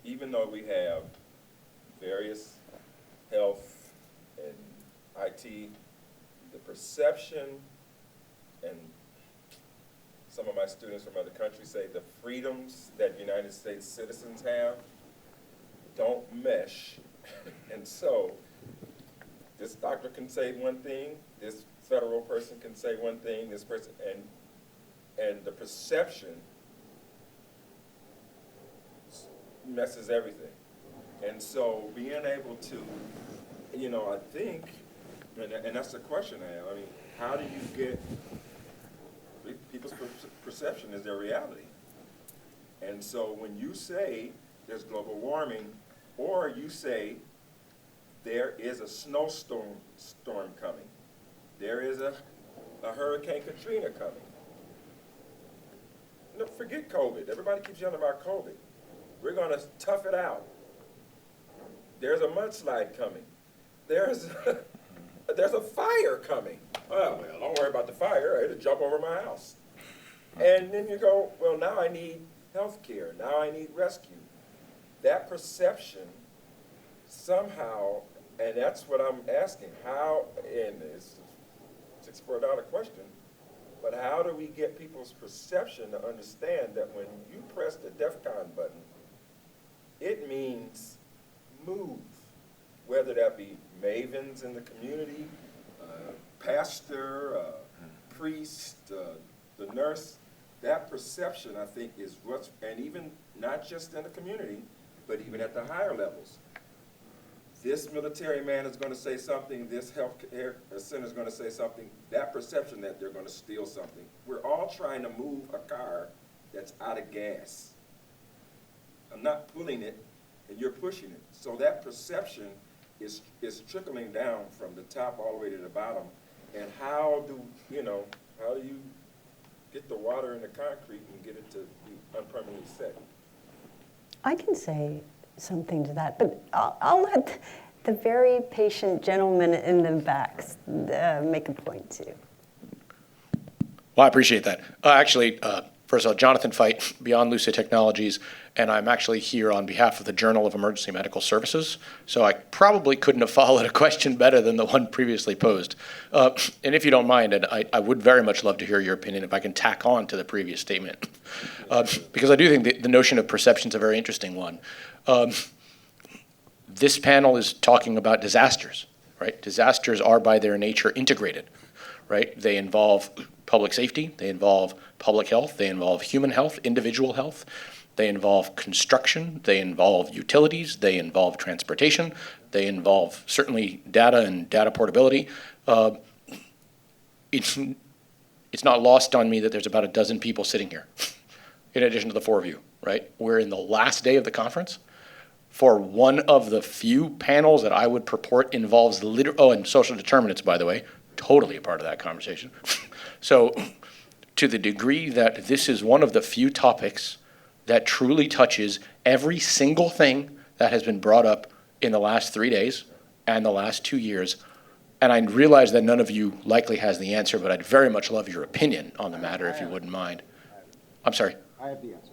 even though we have various health and IT, the perception, and some of my students from other countries say the freedoms that United States citizens have don't mesh. And so this doctor can say one thing, this federal person can say one thing, this person, and the perception messes everything. And so being able to, you know, I think, and that's the question I have, I mean, how do you get people's perception is their reality? And so when you say there's global warming, or you say there is a snowstorm coming, there is a Hurricane Katrina coming. No, forget COVID. Everybody keeps yelling about COVID. We're going to tough it out. There's a mudslide coming. There's a fire coming. Oh, well, don't worry about the fire. It'll jump over my house. And then you go, well, now I need health care. Now I need rescue. That perception somehow, and that's what I'm asking, how, and it's a $64 question, but how do we get people's perception to understand that when you press the DEFCON button, it means move, whether that be mavens in the community, pastor, priest, the nurse. That perception, I think, is what's, and even not just in the community, but even at the higher levels. This military man is going to say something, this health care center is going to say something, that perception that they're going to steal something. We're all trying to move a car that's out of gas. I'm not pulling it, and you're pushing it. So that perception is trickling down from the top all the way to the bottom. And how do you get the water in the concrete and get it to be unpermanently set? I can say something to that, but I'll let the very patient gentleman in the back make a point too. Well, I appreciate that. First of all, Jonathan Fite, Beyond Lucid Technologies, and I'm actually here on behalf of the Journal of Emergency Medical Services, so I probably couldn't have followed a question better than the one previously posed. And if you don't mind, and I would very much love to hear your opinion if I can tack on to the previous statement, because I do think the notion of perception is a very interesting one. This panel is talking about disasters, right? Disasters are by their nature integrated, right? They involve public safety, they involve public health, they involve human health, individual health, they involve construction, they involve utilities, they involve transportation, they involve certainly data and data portability. It's not lost on me that there's about a dozen people sitting here, in addition to the four of you, right? We're in the last day of the conference. For one of the few panels that I would purport involves and social determinants, by the way, totally a part of that conversation. So to the degree that this is one of the few topics that truly touches every single thing that has been brought up in the last 3 days and the last 2 years, and I realize that none of you likely has the answer, but I'd very much love your opinion on the matter if you wouldn't mind. I'm sorry. I have the answer.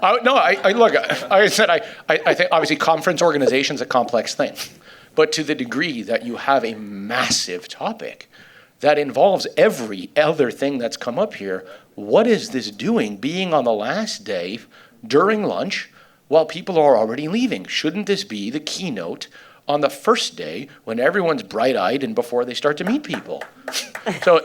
Look, I said, I think obviously conference organization is a complex thing, but to the degree that you have a massive topic that involves every other thing that's come up here, what is this doing being on the last day during lunch while people are already leaving? Shouldn't this be the keynote on the first day when everyone's bright-eyed and before they start to meet people? So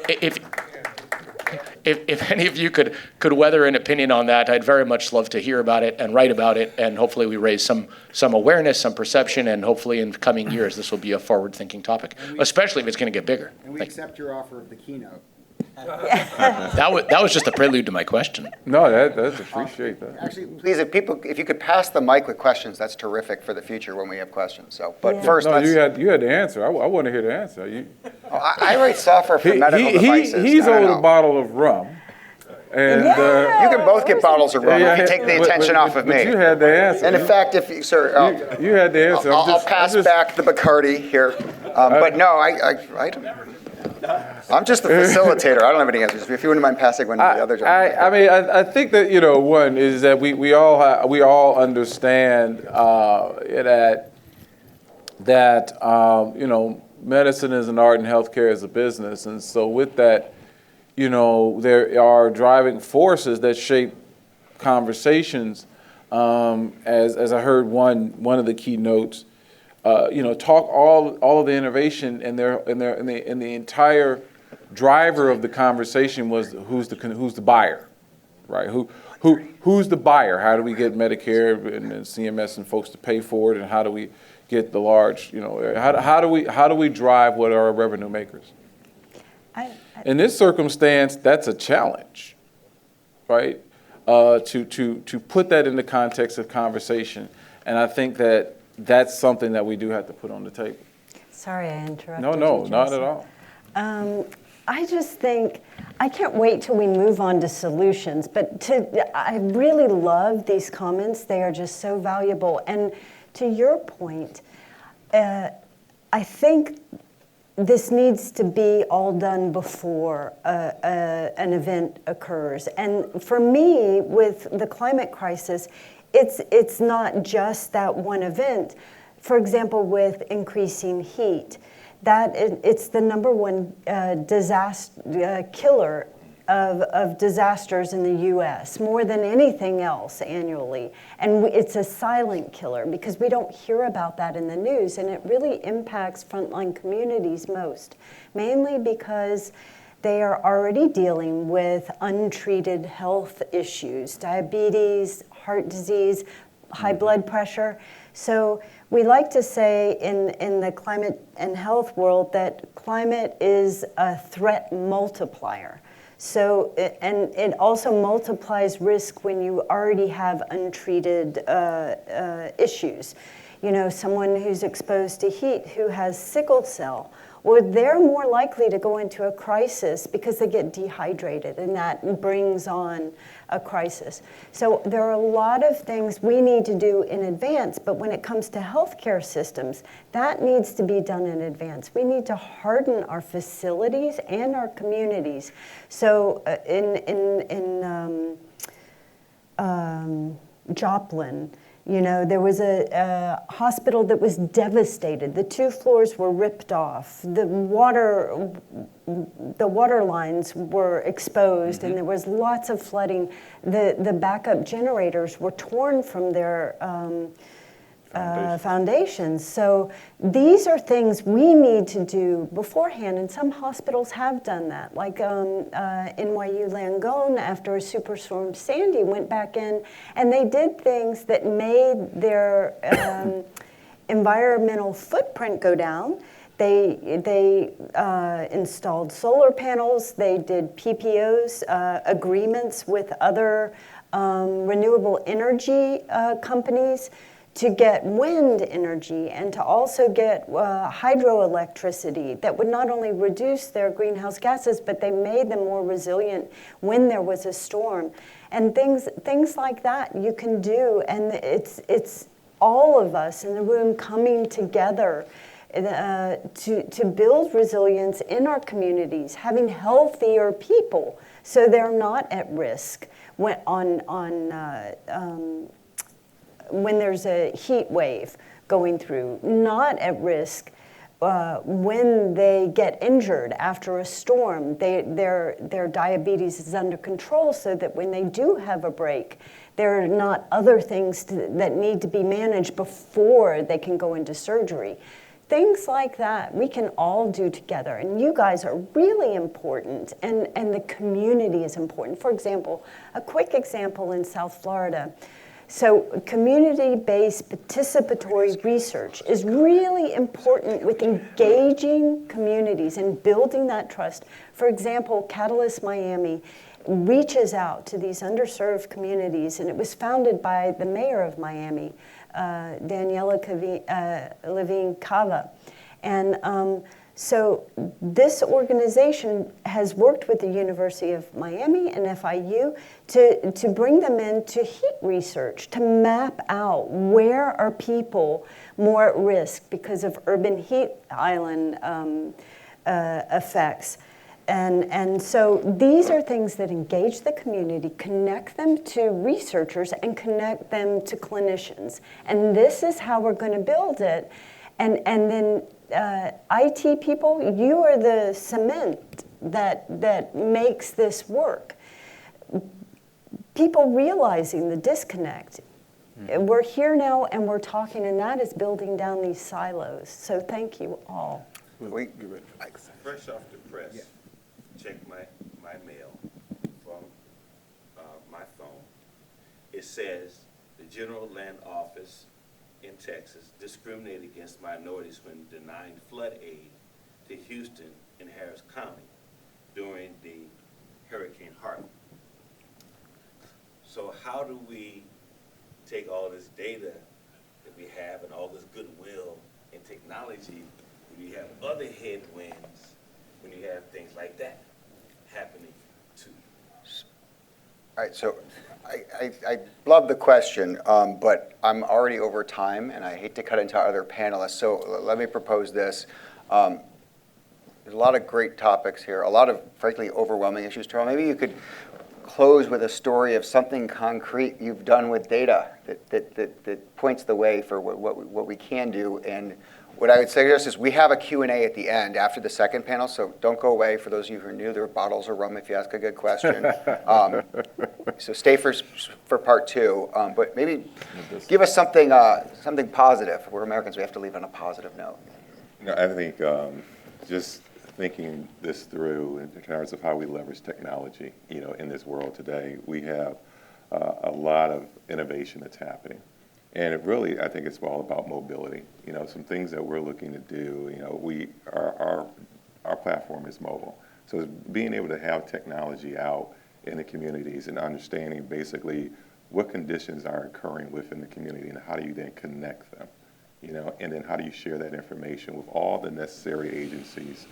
if any of you could weather an opinion on that, I'd very much love to hear about it and write about it, and hopefully we raise some awareness, some perception, and hopefully in coming years this will be a forward-thinking topic, especially if it's going to get bigger. And we accept your offer of the keynote. That was just a prelude to my question. No, that's appreciate that. Actually, please, if you could pass the mic with questions, that's terrific for the future when we have questions. So, but Yeah. first, No, let's, you had the answer. I want to hear the answer. I write software for medical devices. He's I don't owed know. a bottle of rum, and You can both get bottles of rum. yeah, You can take the attention off of me. But you had the answer. And in fact, if you, sir, you had the answer. I'll pass back the Bacardi here. But no, I don't. I'm just the facilitator. I don't have any answers. If you wouldn't mind passing one to the other gentleman. I mean, I think that, one is that we all understand that medicine is an art and healthcare is a business, and so with that, there are driving forces that shape conversations. As I heard one of the keynotes. Talk all of the innovation and the entire driver of the conversation was who's the buyer, right? Who's the buyer? How do we get Medicare and CMS and folks to pay for it, and how do we get the large? How do we drive what are our revenue makers? In this circumstance, that's a challenge, right? To put that in the context of conversation, and I think that's something that we do have to put on the table. Sorry, I interrupted. No, you, not Jason. at all. I just think, I can't wait till we move on to solutions, but I really love these comments. They are just so valuable. And to your point, I think this needs to be all done before an event occurs. And for me, with the climate crisis, it's not just that one event. For example, with increasing heat, it's the number one disaster killer of disasters in the U.S., more than anything else annually. And it's a silent killer because we don't hear about that in the news, and it really impacts frontline communities most, mainly because they are already dealing with untreated health issues, diabetes, heart disease, high blood pressure. So we like to say in the climate and health world that climate is a threat multiplier. So, and it also multiplies risk when you already have untreated issues. Someone who's exposed to heat who has sickle cell, or they're more likely to go into a crisis because they get dehydrated, and that brings on a crisis. So there are a lot of things we need to do in advance, but when it comes to healthcare systems, that needs to be done in advance. We need to harden our facilities and our communities. So in Joplin, there was a hospital that was devastated. The 2 floors were ripped off. The water lines were exposed, and there was lots of flooding. The backup generators were torn from their foundations. So these are things we need to do beforehand, and some hospitals have done that. Like NYU Langone, after Superstorm Sandy, went back in, and they did things that made their environmental footprint go down. They installed solar panels. They did PPOs, agreements with other renewable energy companies to get wind energy and to also get hydroelectricity that would not only reduce their greenhouse gases, but they made them more resilient when there was a storm. And things like that you can do, and it's all of us in the room coming together to build resilience in our communities, having healthier people so they're not at risk when there's a heat wave going through, not at risk when they get injured after a storm. Their diabetes is under control so that when they do have a break, there are not other things that need to be managed before they can go into surgery. Things like that we can all do together, and you guys are really important, and the community is important. For example, a quick example in South Florida. So community-based participatory research is really important with engaging communities and building that trust. For example, Catalyst Miami reaches out to these underserved communities, and it was founded by the mayor of Miami, Daniela Levine Cava. And so this organization has worked with the University of Miami and FIU to bring them into heat research, to map out where are people more at risk because of urban heat island effects. And so these are things that engage the community, connect them to researchers, and connect them to clinicians. And this is how we're going to build it. And then IT people, you are the cement that makes this work. People realizing the disconnect. We're here now and we're talking, and that is building down these silos. So thank you all. Fresh off the press, check my mail from my phone. It says the General Land Office in Texas discriminated against minorities when denying flood aid to Houston and Harris County during the Hurricane Harvey. So how do we take all this data that we have and all this goodwill and technology when you have other headwinds, when you have things like that happening too? All right, so I love the question, but I'm already over time, and I hate to cut into other panelists, so let me propose this. There's a lot of great topics here, a lot of, frankly, overwhelming issues. Terrell, maybe you could close with a story of something concrete you've done with data that points the way for what we can do. And what I would suggest is we have a Q&A at the end after the second panel, so don't go away. For those of you who are new, there are bottles of rum if you ask a good question. So stay for part two. But maybe give us something positive. We're Americans, we have to leave on a positive note. You know, I think just thinking this through in terms of how we leverage technology, you know, in this world today, we have a lot of innovation that's happening. And it really, I think it's all about mobility. You know, some things that we're looking to do, you know, our platform is mobile. So it's being able to have technology out in the communities and understanding basically what conditions are occurring within the community and how do you then connect them, you know, and then how do you share that information with all the necessary agencies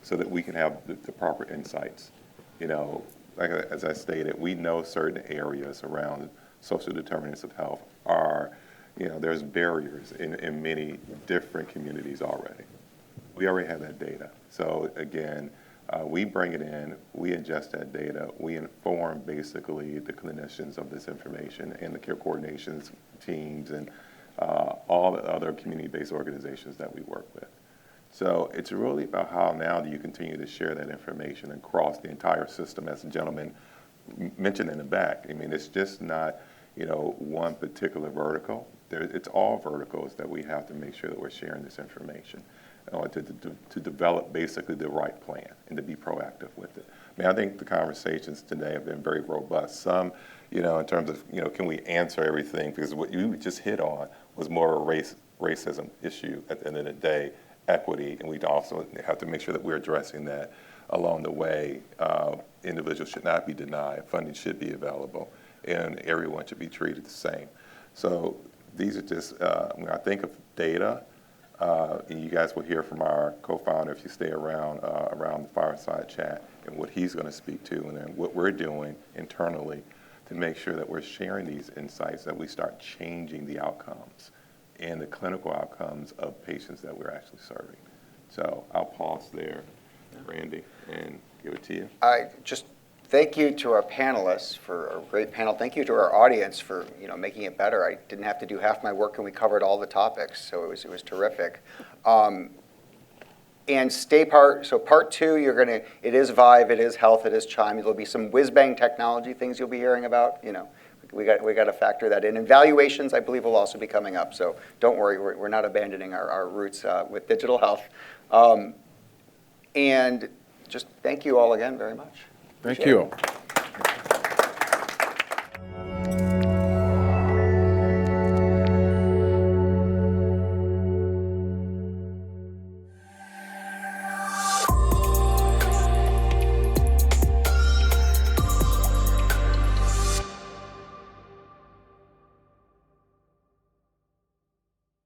so that we can have the proper insights. You know, like as I stated, we know certain areas around social determinants of health are, you know, there's barriers in many different communities already. We already have that data. So again, we bring it in, we ingest that data, we inform basically the clinicians of this information and the care coordination teams and all the other community-based organizations that we work with. So it's really about how now do you continue to share that information across the entire system, as the gentleman mentioned in the back. I mean, it's just not, you know, one particular vertical. It's all verticals that we have to make sure that we're sharing this information to develop basically the right plan and to be proactive with it. I mean, I think the conversations today have been very robust. Some, you know, in terms of, you know, can we answer everything? Because what you just hit on was more of a racism issue at the end of the day, equity, and we'd also have to make sure that we're addressing that along the way. Individuals should not be denied, funding should be available, and everyone should be treated the same. So these are just, when I think of data, and you guys will hear from our co-founder if you stay around the fireside chat and what he's going to speak to, and then what we're doing internally to make sure that we're sharing these insights, that we start changing the outcomes and the clinical outcomes of patients that we're actually serving. So I'll pause there, Randy, and give it to you. I just thank you to our panelists for a great panel. Thank you to our audience for making it better. I didn't have to do half my work, and we covered all the topics, so it was terrific. And so part two, it is ViVE, it is health, it is CHIME. There'll be some whiz-bang technology things you'll be hearing about. We got to factor that in. And valuations, I believe, will also be coming up. So don't worry, we're not abandoning our roots with digital health. And just thank you all again very much. Thank Appreciate you. it.